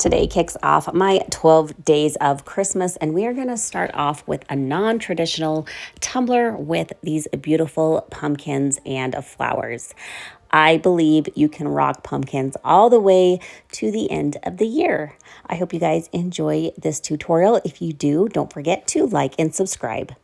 Today kicks off my 12 days of Christmas, and we are going to start off with a non-traditional tumbler with these beautiful pumpkins and flowers. I believe you can rock pumpkins all the way to the end of the year. I hope you guys enjoy this tutorial. If you do, don't forget to like and subscribe.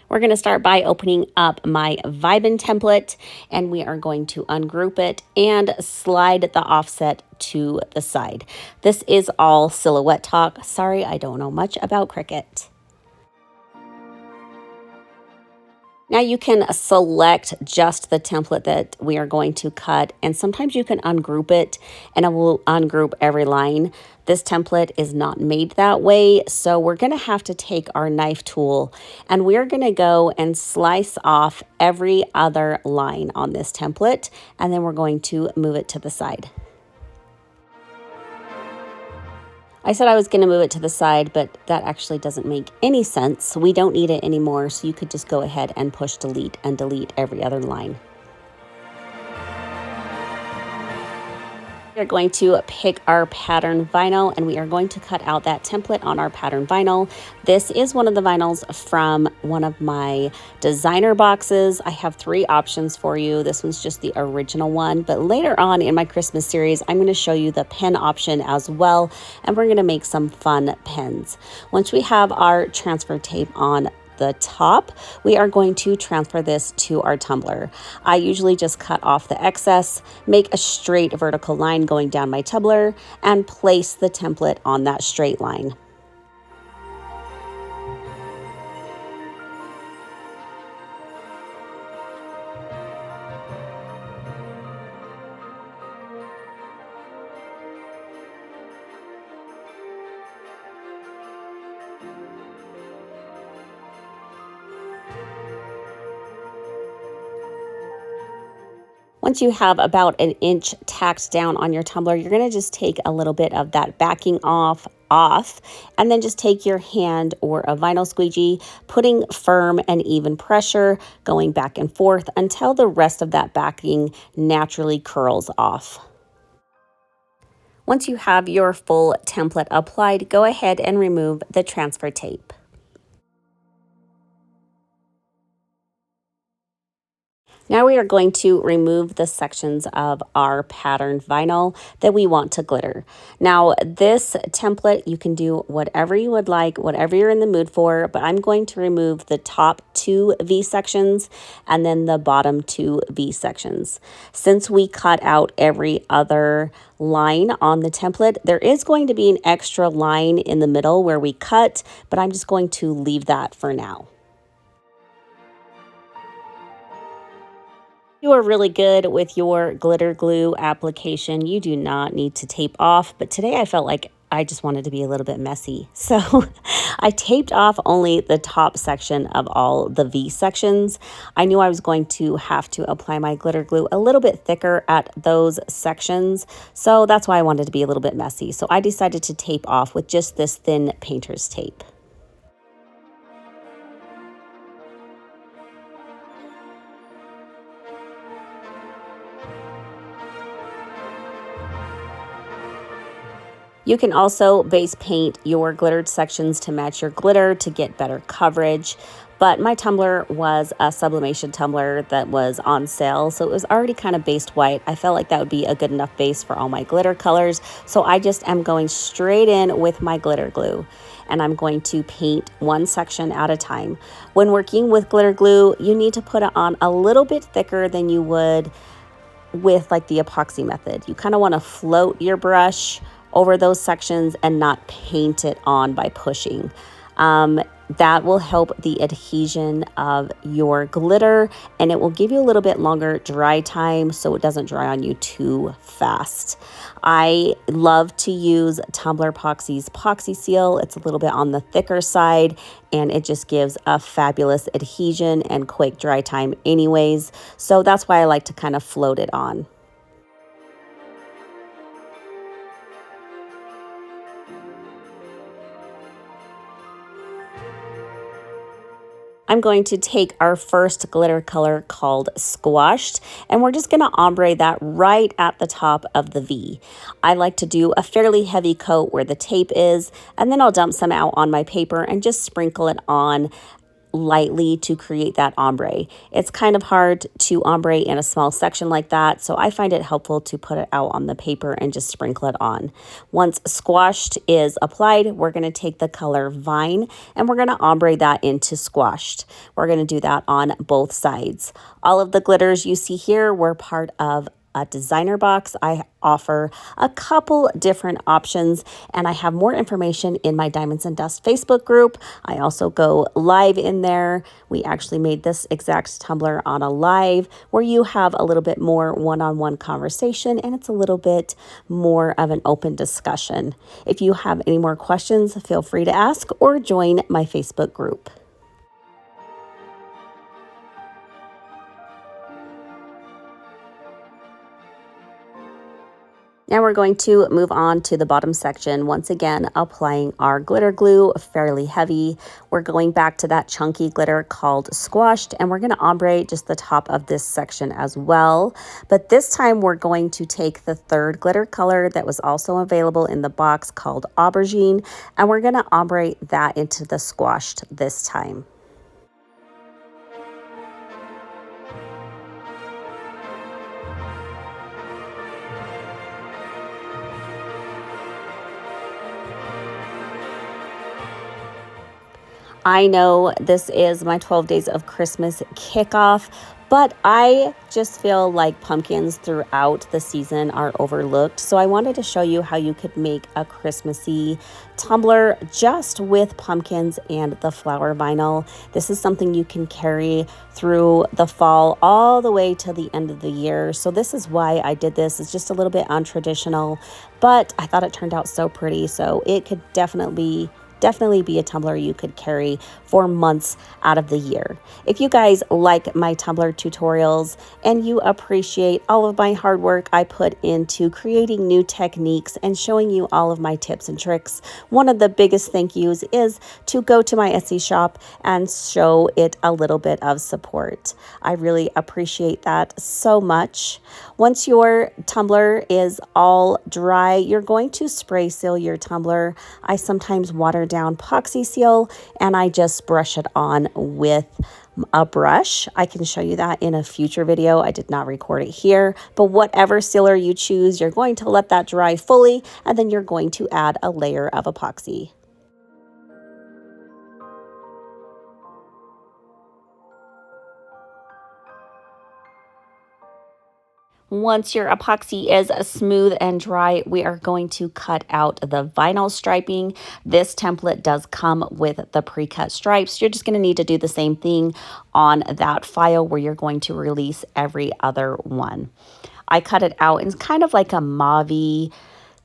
We're going to start by opening up my Vibin template, and we are going to ungroup it and slide the offset to the side. This is all silhouette talk. Sorry, I don't know much about Cricut. Now you can select just the template that we are going to cut, and sometimes you can ungroup it and it will ungroup every line. This template is not made that way, so we're going to have to take our knife tool and we're going to go and slice off every other line on this template, and then we're going to move it to the side. I said I was going to move it to the side, but that actually doesn't make any sense. We don't need it anymore, so you could just go ahead and push delete and delete every other line. We're going to pick our pattern vinyl, and we are going to cut out that template on our pattern vinyl. This is one of the vinyls from one of my designer boxes. I have 3 options for you. This one's just the original one, but later on in my Christmas series, I'm going to show you the pen option as well, and we're going to make some fun pens. Once we have our transfer tape on the top, we are going to transfer this to our tumbler. I usually just cut off the excess, make a straight vertical line going down my tumbler, and place the template on that straight line. Once you have about an inch tacked down on your tumbler, you're going to just take a little bit of that backing off, and then just take your hand or a vinyl squeegee, putting firm and even pressure, going back and forth until the rest of that backing naturally curls off. Once you have your full template applied, go ahead and remove the transfer tape. Now we are going to remove the sections of our pattern vinyl that we want to glitter. Now this template, you can do whatever you would like, whatever you're in the mood for, but I'm going to remove the top 2 V sections and then the bottom 2 V sections. Since we cut out every other line on the template, there is going to be an extra line in the middle where we cut, but I'm just going to leave that for now. You are really good with your glitter glue application. You do not need to tape off, but today I felt like I just wanted to be a little bit messy. So I taped off only the top section of all the V sections. I knew I was going to have to apply my glitter glue a little bit thicker at those sections. So that's why I wanted to be a little bit messy. So I decided to tape off with just this thin painter's tape. You can also base paint your glittered sections to match your glitter to get better coverage. But my tumbler was a sublimation tumbler that was on sale, so it was already kind of based white. I felt like that would be a good enough base for all my glitter colors, so I just am going straight in with my glitter glue, and I'm going to paint one section at a time. When working with glitter glue, you need to put it on a little bit thicker than you would with like the epoxy method. You kind of want to float your brush over those sections and not paint it on by pushing. That will help the adhesion of your glitter, and it will give you a little bit longer dry time so it doesn't dry on you too fast. I love to use Tumbler Epoxy's Epoxy Seal. It's a little bit on the thicker side, and it just gives a fabulous adhesion and quick dry time anyways. So that's why I like to kind of float it on. I'm going to take our first glitter color called Squashed, and we're just going to ombre that right at the top of the V. I like to do a fairly heavy coat where the tape is, and then I'll dump some out on my paper and just sprinkle it on lightly to create that ombre. It's kind of hard to ombre in a small section like that, so I find it helpful to put it out on the paper and just sprinkle it on. Once Squashed is applied, we're going to take the color Vine and we're going to ombre that into Squashed. We're going to do that on both sides. All of the glitters you see here were part of a designer box. I offer a couple different options, and I have more information in my Diamonds and Dust Facebook group. I also go live in there. We actually made this exact tumbler on a live where you have a little bit more one-on-one conversation, and it's a little bit more of an open discussion. If you have any more questions, feel free to ask or join my Facebook group. Now we're going to move on to the bottom section. Once again, applying our glitter glue, fairly heavy. We're going back to that chunky glitter called Squashed, and we're going to ombre just the top of this section as well. But this time we're going to take the third glitter color that was also available in the box called Aubergine, and we're going to ombre that into the Squashed this time. I know this is my 12 days of Christmas kickoff, but I just feel like pumpkins throughout the season are overlooked. So I wanted to show you how you could make a Christmassy tumbler just with pumpkins and the flower vinyl. This is something you can carry through the fall all the way to the end of the year. So this is why I did this. It's just a little bit untraditional, but I thought it turned out so pretty. So it could definitely be a tumbler you could carry for months out of the year. If you guys like my tumbler tutorials and you appreciate all of my hard work I put into creating new techniques and showing you all of my tips and tricks, one of the biggest thank yous is to go to my Etsy shop and show it a little bit of support. I really appreciate that so much. Once your tumbler is all dry, you're going to spray seal your tumbler. I sometimes water down epoxy seal and I just brush it on with a brush. I can show you that in a future video. I did not record it here, but whatever sealer you choose, you're going to let that dry fully and then you're going to add a layer of epoxy. Once your epoxy is smooth and dry, we are going to cut out the vinyl striping. This template does come with the pre-cut stripes. You're just going to need to do the same thing on that file where you're going to release every other one. I cut it out in kind of like a mauve-y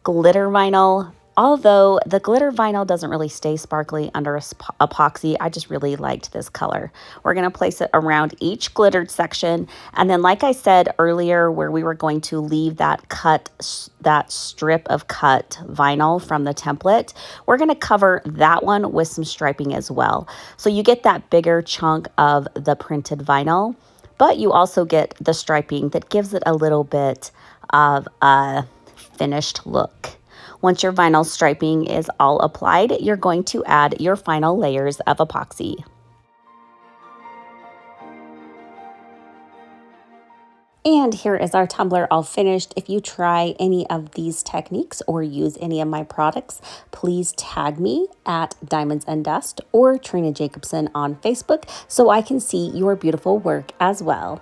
glitter vinyl. Although the glitter vinyl doesn't really stay sparkly under epoxy, I just really liked this color. We're going to place it around each glittered section. And then like I said earlier, where we were going to leave that strip of cut vinyl from the template, we're going to cover that one with some striping as well. So you get that bigger chunk of the printed vinyl, but you also get the striping that gives it a little bit of a finished look. Once your vinyl striping is all applied, you're going to add your final layers of epoxy. And here is our tumbler all finished. If you try any of these techniques or use any of my products, please tag me at Diamonds and Dust or Trina Jacobson on Facebook so I can see your beautiful work as well.